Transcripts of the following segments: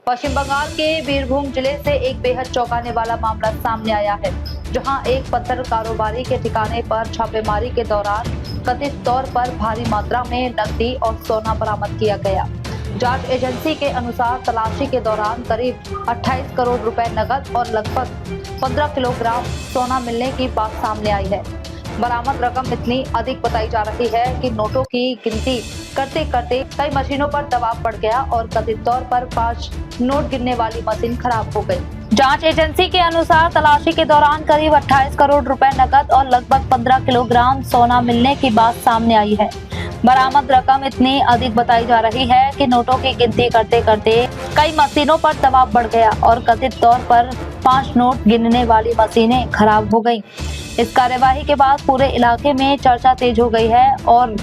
पश्चिम बंगाल के बीरभूम जिले से एक बेहद चौंकाने वाला मामला सामने आया है, जहां एक पत्थर कारोबारी के ठिकाने पर छापेमारी के दौरान कथित तौर पर भारी मात्रा में नकदी और सोना बरामद किया गया। जांच एजेंसी के अनुसार तलाशी के दौरान करीब 28 करोड़ रुपए नकद और लगभग 15 किलोग्राम सोना मिलने की बात सामने आई है। बरामद रकम इतनी अधिक बताई जा रही है कि नोटों की गिनती करते करते कई मशीनों पर दबाव बढ़ गया और कथित तौर पर 5 नोट गिनने वाली मशीन खराब हो गई। जांच एजेंसी के अनुसार तलाशी के दौरान करीब 28 करोड़ रुपए नकद और लगभग 15 किलोग्राम सोना मिलने की बात सामने आई है। बरामद रकम इतनी अधिक बताई जा रही है कि नोटों की गिनती करते करते कई मशीनों पर दबाव बढ़ गया और कथित तौर पर 5 नोट गिनने वाली मशीनें खराब हो गईं। इस कार्यवाही के बाद पूरे इलाके में चर्चा तेज हो गई है और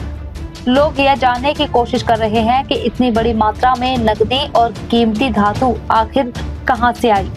लोग यह जानने की कोशिश कर रहे हैं कि इतनी बड़ी मात्रा में नकदी और कीमती धातु आखिर कहां से आई।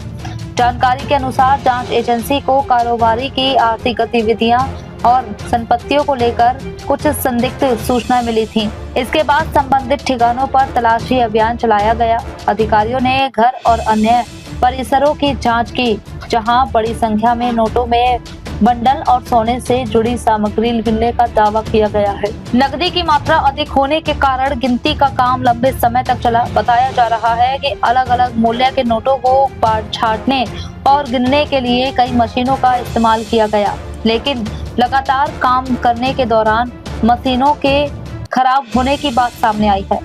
जानकारी के अनुसार जांच एजेंसी को कारोबारी की आर्थिक गतिविधियां और संपत्तियों को लेकर कुछ संदिग्ध सूचनाएं मिली थीं। इसके बाद संबंधित ठिकानों पर तलाशी अभियान चलाया गया। अधिकारियों ने घर और अन्य परिसरों की जांच की, जहां बड़ी संख्या में नोटों में बंडल और सोने से जुड़ी सामग्री मिलने का दावा किया गया है। नकदी की मात्रा अधिक होने के कारण गिनती का काम लंबे समय तक चला। बताया जा रहा है कि अलग अलग मूल्य के नोटों को छांटने और गिनने के लिए कई मशीनों का इस्तेमाल किया गया, लेकिन लगातार काम करने के दौरान मशीनों के खराब होने की बात सामने आई है।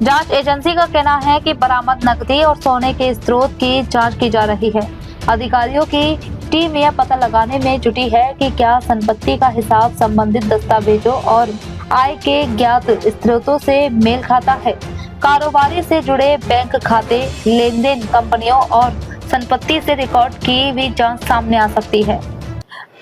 जांच एजेंसी का कहना है कि बरामद नकदी और सोने के स्रोत की जांच की जा रही है। अधिकारियों की टीम यह पता लगाने में जुटी है कि क्या संपत्ति का हिसाब संबंधित दस्तावेजों और आय के ज्ञात स्रोतों से मेल खाता है। कारोबारी से जुड़े बैंक खाते, लेनदेन, कंपनियों और संपत्ति से रिकॉर्ड की भी जांच सामने आ सकती है।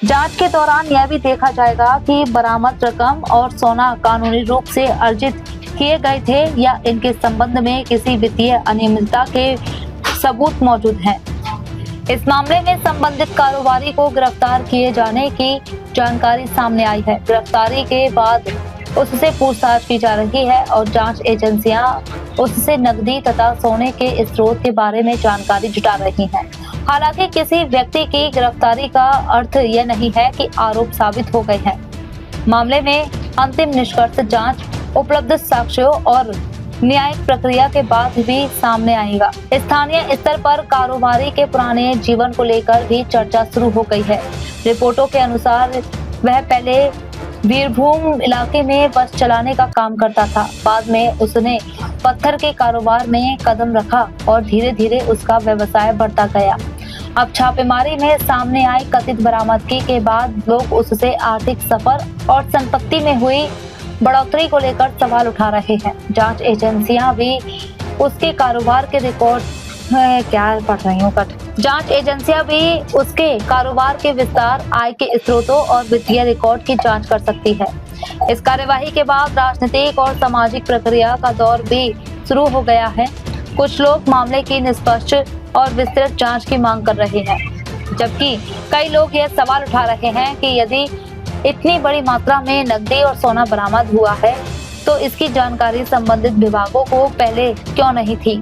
जांच के दौरान यह भी देखा जाएगा कि बरामद रकम और सोना कानूनी रूप से अर्जित किए गए थे या इनके संबंध में किसी वित्तीय अनियमितता के सबूत मौजूद हैं। इस मामले में संबंधित कारोबारी को गिरफ्तार किए जाने की जानकारी सामने आई है। गिरफ्तारी के बाद उससे पूछताछ की जा रही है और जांच एजेंसियां उससे नकदी तथा सोने के स्रोत के बारे में जानकारी जुटा रही हैं। हालांकि किसी व्यक्ति की गिरफ्तारी का अर्थ यह नहीं है कि आरोप साबित हो गए हैं। मामले में अंतिम निष्कर्ष जांच, उपलब्ध साक्ष्यों और न्यायिक प्रक्रिया के बाद भी सामने आएगा। स्थानीय स्तर पर कारोबारी के पुराने जीवन को लेकर भी चर्चा शुरू हो गई है। रिपोर्टों के अनुसार वह पहले बीरभूम इलाके में बस चलाने का काम करता था। बाद में उसने पत्थर के कारोबार में कदम रखा और धीरे धीरे उसका व्यवसाय बढ़ता गया। अब छापेमारी में सामने आई कथित बरामदगी के बाद लोग उससे आर्थिक सफर और संपत्ति में हुई बढ़ोतरी को लेकर सवाल उठा रहे हैं। जांच एजेंसियां भी उसके कारोबार के रिकॉर्ड जांच एजेंसियां भी उसके कारोबार के विस्तार, आय के स्रोतों और वित्तीय रिकॉर्ड की जांच कर सकती है। इस कार्यवाही के बाद राजनीतिक और सामाजिक प्रक्रिया का दौर भी शुरू हो गया है। कुछ लोग मामले की निष्पक्ष और विस्तृत जांच की मांग कर रहे हैं, जबकि कई लोग यह सवाल उठा रहे हैं कि यदि इतनी बड़ी मात्रा में नकदी और सोना बरामद हुआ है तो इसकी जानकारी संबंधित विभागों को पहले क्यों नहीं थी।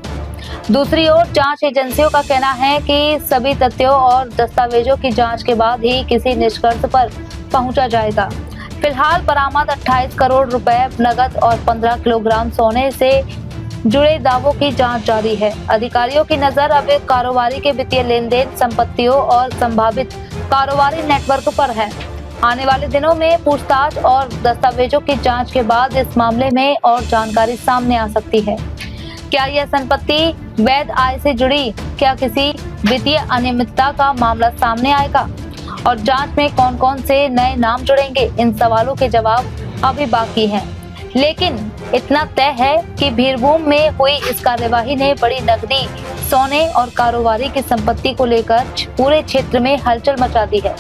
दूसरी ओर जांच एजेंसियों का कहना है कि सभी तथ्यों और दस्तावेजों की जांच के बाद ही किसी निष्कर्ष पर पहुंचा जाएगा। फिलहाल बरामद 28 करोड़ रुपए नकद और 15 किलोग्राम सोने से जुड़े दावों की जांच जारी है। अधिकारियों की नजर अब कारोबारी के वित्तीय लेन-देन, संपत्तियों और संभावित कारोबारी नेटवर्क पर है। आने वाले दिनों में पूछताछ और दस्तावेजों की जांच के बाद इस मामले में और जानकारी सामने आ सकती है। क्या यह संपत्ति वैध आय से जुड़ी, क्या किसी वित्तीय अनियमितता का मामला सामने आएगा और जांच में कौन कौन से नए नाम जुड़ेंगे, इन सवालों के जवाब अभी बाकी हैं। लेकिन इतना तय है कि बीरभूम में हुई इस कार्यवाही ने बड़ी नकदी, सोने और कारोबारी की संपत्ति को लेकर पूरे क्षेत्र में हलचल मचा दी है।